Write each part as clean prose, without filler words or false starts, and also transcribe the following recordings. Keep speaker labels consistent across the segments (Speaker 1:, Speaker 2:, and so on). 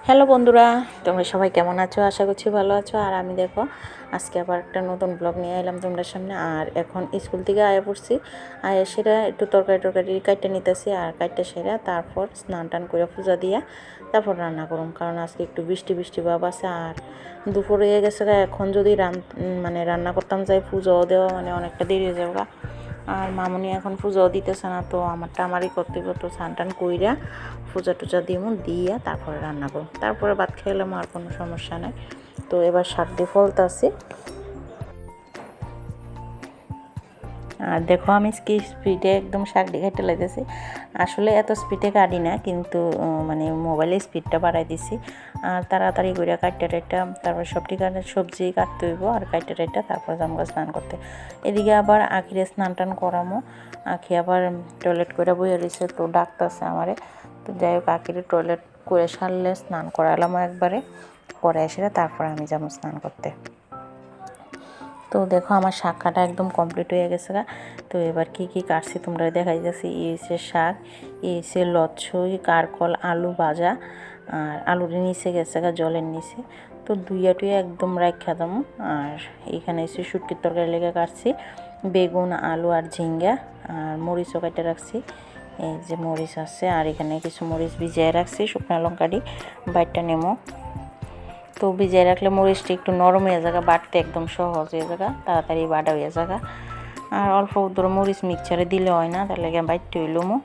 Speaker 1: Hello বন্ধুরা, তোমরা সবাই কেমন আছো? আশা করছি ভালো আছো। আর আমি দেখো আজকে আবার একটা নতুন ব্লগ নিয়ে এলাম তোমাদের সামনে। আর এখন স্কুল থেকে আয়া পড়ছি, আয়া সেরা একটু তরকারি কাটতে নিতেছি। আর কাটতে সেরা তারপর স্নান টান করে পূজা দিয়া তারপর রান্না করুম, কারণ আজকে একটু বৃষ্টি বৃষ্টি ভাব আছে। আর দুপুর হয়ে গেছে, এখন যদি রান্না করতাম যাই পুজোও দেওয়া অনেকটা দেরি হয়ে যাবে। আর মামুনি এখন পুজোও দিতেছে না, তো আমারই করতে হবে। তো স্নান টান কইরা পূজা টুজা দিমু দিয়া তারপরে রান্না করুন, তারপরে ভাত খেলাম, আর কোনো সমস্যা নাই। তো এবার শাক দিয়ে ফলতাছি। আর দেখো আমি কি স্পিডে একদম শাক দিয়ে কেটে লাগতেছি। আসলে এত স্পিডে কাটি না, কিন্তু মোবাইলে স্পিডটা বাড়াই দিছি। আর তাড়াতাড়ি করে কাটতে টাইটা তারপর সবজি কাটতে হইব, আর কাটতে টাইটা তারপর জামগা স্নান করতে। এদিকে আবার আখিরে স্নান টান করামো। আখি আবার টয়লেট করে বইয়ে রয়েছে, তো ডাকতেছে আমারে। তো যাই হোক, আখিরে টয়লেট করে সারলে স্নান করালাম একবারে, করে এসে তারপর আমি যাবো স্নান করতে। তো দেখো আমার শাক কাটা একদম কমপ্লিট হয়ে গেছে। তো এবার কি কি কাটছি তোমরা দেখাই যাচ্ছি। এই হচ্ছে শাক, এই হচ্ছে লচ্ছই, কারকল, আলু ভাজা। আর আলুর নিচে গেছে জলের নিচে, তো দুইয়া টুইয়া একদম রাখা দাম। আর এখানে এসে শুটকির তরকারি লেগে কাটছি বেগুন, আলু আর ঝিঙ্গা। আর মরিচও কেটে রাখছি, এই যে মরিচ আছে। আর এখানে কিছু মরিচ ভিজিয়ে রাখছি, শুকনো লঙ্কা দিয়ে বাইটটা নেমো। তো ভিজিয়ে রাখলে মরিচটা একটু নরম হয়ে যাবে, বাটতে একদম সহজ হয়ে যাবে, তাড়াতাড়ি বাটা হয়ে যাবে। আর অল্প ধরো মরিচ মিক্সচারে দিলে হয় না, তার লাগে বাইটতে হইলমো।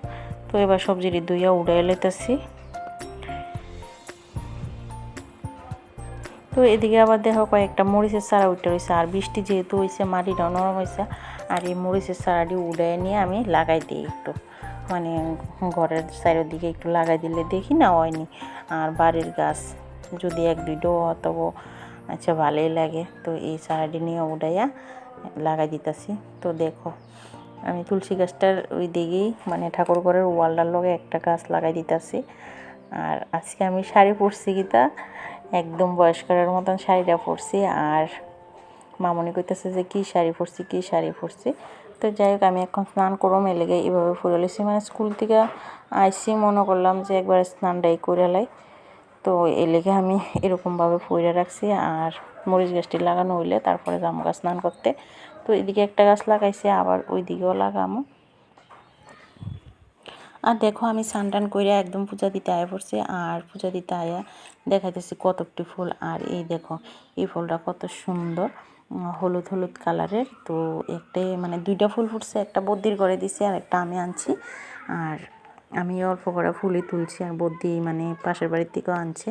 Speaker 1: তো এবার সবজিটি ধুইয়া উড়াই লইতেছি। তো এদিকে আবার দেখো কয়েকটা মরিচের চারা উঠে রয়েছে। আর বৃষ্টি যেহেতু হয়েছে, মাটিটা নরম হয়েছে। আর এই মরিচের চারাটি উড়াই নিয়ে আমি লাগাই দিই একটু, ঘরের চারিদিকে একটু লাগাই দিলে দেখি না হয়নি। আর বাড়ির গাছ যদি এক দুইটো তবু আচ্ছা ভালোই লাগে। তো এই চারাটি নিয়ে উড়াইয়া লাগাই দিতেছি। তো দেখো আমি তুলসী গাছটার ওই দিকেই ঠাকুর ঘরের ওয়ালটার লগে একটা গাছ লাগাই দিতেছি। আর আজকে আমি শাড়ি পরছি, গীতা একদম বয়স্করের মতন শাড়িটা পরছি। আর মামনি কইতেছে যে কী শাড়ি পরছি। তো যাই হোক, আমি এখন স্নান করম, এলেগে এইভাবে ফুরে লইছি। স্কুল থেকে আইসি, মনে করলাম যে একবার স্নানটাই করে লাই। তো এলেগে আমি এরকমভাবে ফুরে রাখছি। আর মরিচ গাছটি লাগানো হইলে তারপরে জামগা স্নান করতে। তো এদিকে একটা গাছ লাগাইছে, আবার ওই দিকেও লাগামো। আর দেখো আমি স্নান করে একদম পূজা দিতে আয়া পড়ছি। আর পূজা দিতে আয়া দেখাইতেছি কতকটি ফুল। আর এই দেখো এই ফুলটা কত সুন্দর, হলুদ হলুদ কালারের। তো একটা দুইটা ফুল ফুটছে, একটা বদ্দির করে দিছি আর একটা আমি আনছি। আর আমি অল্প করে ফুলই তুলছি, আর বদ্দি পাশের বাড়ির থেকেও আনছে,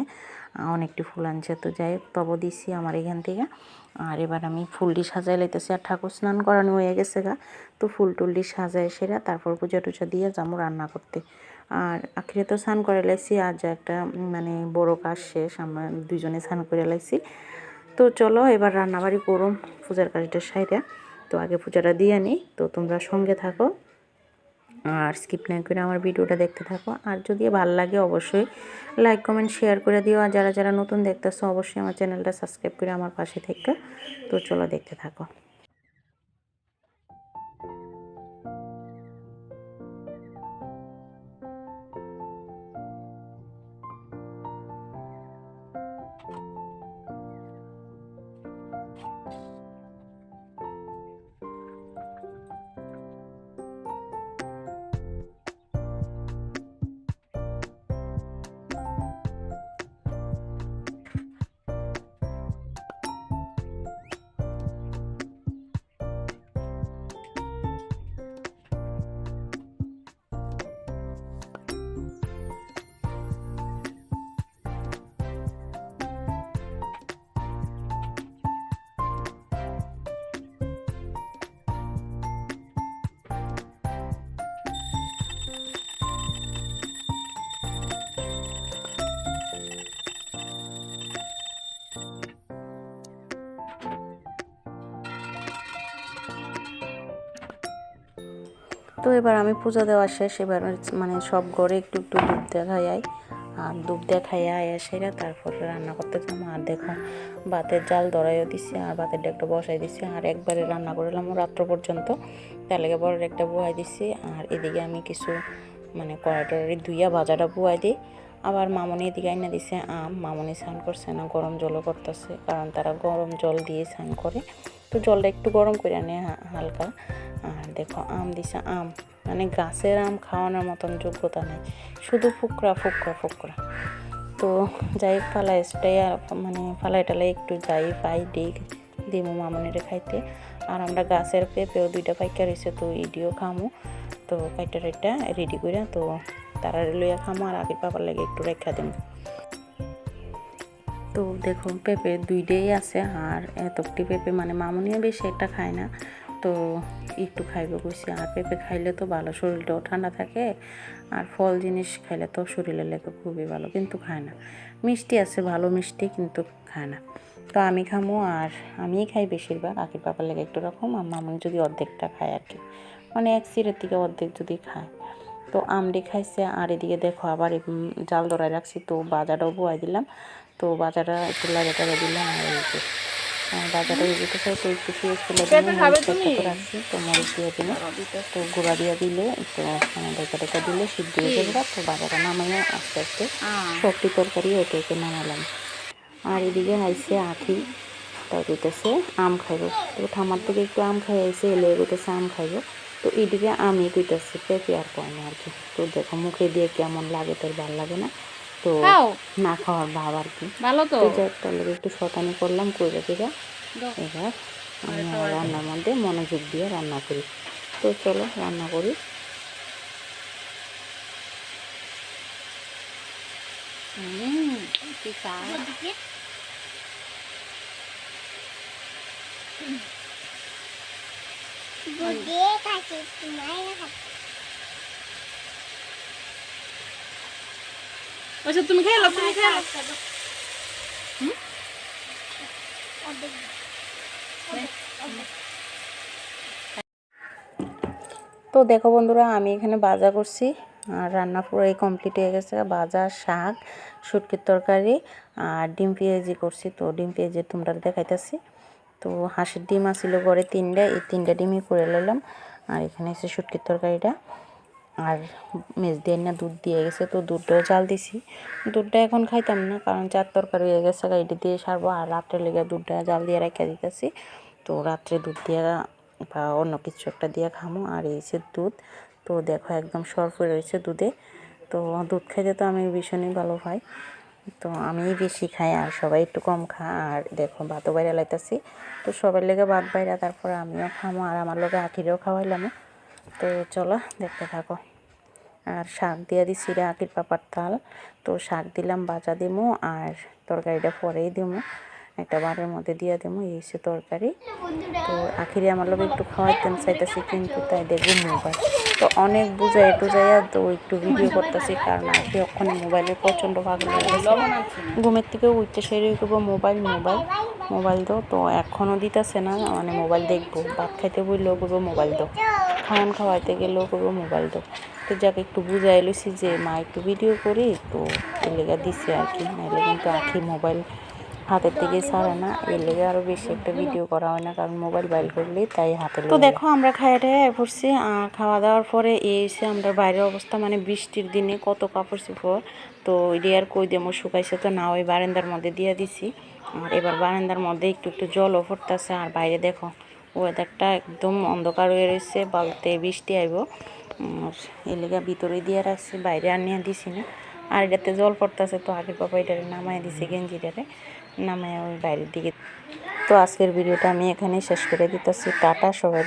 Speaker 1: অনেকটি ফুল আনছে। তো যাই হোক তব দিছি আমার এখান থেকে। আর এবার আমি ফুলটি সাজাই লাইতেছি। আর ঠাকুর স্নান করানো হয়ে গেছে তো ফুল টুলটি সাজায় সেরা তারপর পূজা টুজা দিয়ে যাবো রান্না করতে। আর আখিরে তো স্নান করে লাইছি, আর যা একটা বড় কাজ শেষ, আমরা দুজনে স্নান করে লাইছি। তো চলো এবার রান্নাবাড়ি করুম পূজার কাজটা সাইরা। তো আগে পূজাটা দিয়ে নিই, তো তোমরা সঙ্গে থাকো আর স্কিপ না করে আমার ভিডিওটা দেখতে থাকো। আর যদি ভালো লাগে অবশ্যই লাইক কমেন্ট শেয়ার করে দিও। আর যারা যারা নতুন দেখতেছো অবশ্যই আমার চ্যানেলটা সাবস্ক্রাইব করে আমার পাশে থেকে। তো চলো দেখতে থাকো। তো এবার আমি পূজা দেওয়া শেষ। এবার সব ঘরে একটু একটু ধূপ দেখাই। আর ধূপ দেখাইয়া সেরা তারপরে রান্না করতে যাবো। আর দেখো ভাতের জাল ধরাইও দিছি, আর ভাতের ডেকটা বসাই দিছি। আর একবারে রান্না করলাম রাত্র পর্যন্ত, তার লেগে বড় একটা বুয়াই দিছি। আর এদিকে আমি কিছু কড়াইটারি ধুইয়া ভাজাটা বুয়াই দিই। আবার মামনি এদিকে আইনা দিছে আম। মামনি স্নান করছে না, গরম জলও করতেছে, কারণ তারা গরম জল দিয়ে স্নান করে, তো জলটা একটু গরম করে আনে হালকা। আর দেখো আম দিছে, আম মানে গাছের আম খাওয়ানোর মতন যোগ্যতা নেই, শুধু ফুকরা ফুকরা ফুকরা। তো যাই ফালাই মানে ফালাই টালাই একটু যাই পাই দিমু মামনিরে খাইতে। আর আমরা গাছের পেঁপেও 2টা পাইকা রয়েছে, তো ইডিও খামু। তো কাইটা টাইটা রেডি করে তো তারা লইয়া খামো, আর আগের পাপার লাগে একটু রেখা দিন। তো দেখো পেঁপে 2টাই আছে, আর এতটি পেঁপে মানে মামনিও বেশি একটা খায় না, তো একটু খাইব কইছি। আর পেঁপে খাইলে তো ভালো, শরীরটাও ঠান্ডা থাকে, আর ফল জিনিস খাইলে তো শরীরের লেগে খুবই ভালো, কিন্তু খায় না। মিষ্টি আছে ভালো মিষ্টি, কিন্তু খায় না। তো আমি খামো, আর আমিই খাই বেশিরভাগ, আখির পাপার লেগে একটু রকম, আর মামনি যদি অর্ধেকটা খায় আর কি, মানে এক সিরের থেকে অর্ধেক যদি খায়। তো আমডি খাইছে। আর এদিকে দেখো আবার জাল ধরায় রাখছি, তো বাজাটাও বয়াই দিলাম। তো বাজারটা একটু লাগে টাগে দিলাম, আর এই যে বাজারটা দিতে চাই, তো একটু পেঁয়াজ তুলে দিলে মরিচ রাখছি, তো মরিচ দিয়ে দিলে, তো গুঁড়া দিয়ে দিলে একটু ঢেকা ঢেকা দিলে সিদ্ধ হয়ে যাবে। তো বাজারটা নামাইয়া আস্তে আস্তে সবটি তরকারি একে একে নামালাম। আর এদিকে আইসে আখি, তাই কইতেছে আম খাইব, তো ঠামার থেকে একটু আম খাই আইসে, এলে কইতেছে আম খাইব। তো এদিকে আমি কইতেছি পেঁপে আর কয় না আর কি। তো দেখো মুখে দিয়ে কেমন লাগে, তোর ভালো লাগে না, তো না খাওয়ার ভাব আর কি। ভালো তো যার লোক একটু শতানি করলাম, করে দিবা। এবার আমি আমার রান্নার মধ্যে মনোযোগ দিয়ে রান্না করি। তো চলো রান্না করি।
Speaker 2: আচ্ছা তুমি খেলো, তুমি খেলো।
Speaker 1: তো দেখো বন্ধুরা, আমি এখানে ভাজা করছি, আর রান্না পুরোই কমপ্লিট হয়ে গেছে। ভাজা, শাক, শুটকির তরকারি, আর ডিম পেঁয়াজি করছি। তো ডিম পেঁয়াজি তোমরা দেখাইতেছি। তো হাঁসের ডিম আসছিল ঘরে 3টা, এই 3টা ডিমই করে নিলাম। আর এখানে এসে শুটকির তরকারিটা, আর মেজ দিয়ে না দুধ দিয়ে গেছে, তো দুধটাও জাল দিছি। দুধটা এখন খাইতাম না, কারণ 4 তরকারি হয়ে গেছে, এটা দিয়ে সারবো। আর রাত্রে লেগে দুধটা জাল দিয়ে রেখে দিতেছি, তো রাত্রে দুধ দিয়ে বা অন্য কিছু একটা দিয়ে খামো। আর এই যে দুধ, তো দেখো একদম সরফে রয়েছে দুধে। তো দুধ খাইতে তো আমি ভীষণই ভালো পাই, তো আমি বেশি খাই, আর সবাই একটু কম খায়। আর দেখো ভাতও বাইরে লাইতেছি, তো সবার লেগে ভাত বাইরে, তারপরে আমিও খামো, আর আমার লোকে আখিরেও খাওয়াইলাম। তো চলো দেখতে থাকো। আর শাক দিয়ে দিছি আখির পাপার তাল, তো শাক দিলাম, ভাজা দিমু, আর তরকারিটা পরেই দিমু, একটা বাড়ির মধ্যে দিয়ে দেবো। এই হচ্ছে তরকারি। তো আখিরে আমার লোক একটু খাওয়াইতেন চাইতেছি, কিন্তু তাই দেখবো মোবাইল, তো অনেক বুঝাই টুজাইয়া তো একটু ভিডিও করতেছি, কারণ আখি ওখানে মোবাইলে প্রচণ্ড পাগল হয়ে গেছে। ঘুমের থেকে উঠতে সেরে করবো মোবাইল মোবাইল মোবাইল দাও, তো এখনও দিতেছে না, মানে মোবাইল দেখবো। ভাত খাইতে বললেও করবো মোবাইল দাও, খাওয়াইতে গেলেও করবো মোবাইল দাও। তো যাকে একটু বুঝাই লইছি যে মা একটু ভিডিও করি, তো এর লেগে দিছে আর কি, নাহলে কিন্তু আখি মোবাইল হাতের থেকে ছাড়ে না, এর লেগে আরও বেশি একটা ভিডিও করা হয় না, কারণ মোবাইল বাইর করলেই তাই হাতে। তো দেখো আমরা খাইয়াটা পড়ছি, খাওয়া দাওয়ার পরে এসে আমরা বাইরের অবস্থা, মানে বৃষ্টির দিনে কত কাপড় চোপড়, তো এটি আর কই দেবো, শুকাইছে তো না, ওই বারান্দার মধ্যে দিয়ে দিছি। আর এবার বারান্দার মধ্যে একটু একটু জলও পড়তেছে। আর বাইরে দেখো ওয়েদারটা একদম অন্ধকার হয়ে রয়েছে, বলতে বৃষ্টি আইব, এর লেগে ভিতরে দিয়ে রাখছি, বাইরে আর নিয়ে দিছি না। আর এটাতে জল পড়তেছে, তো আগের পাপা এটারে নামাই দিছে, গেঞ্জিটারে নামায় ওই বাইরের দিকে। তো আজকের ভিডিওটা আমি এখানেই শেষ করে দিতেছি। টাটা সবাই।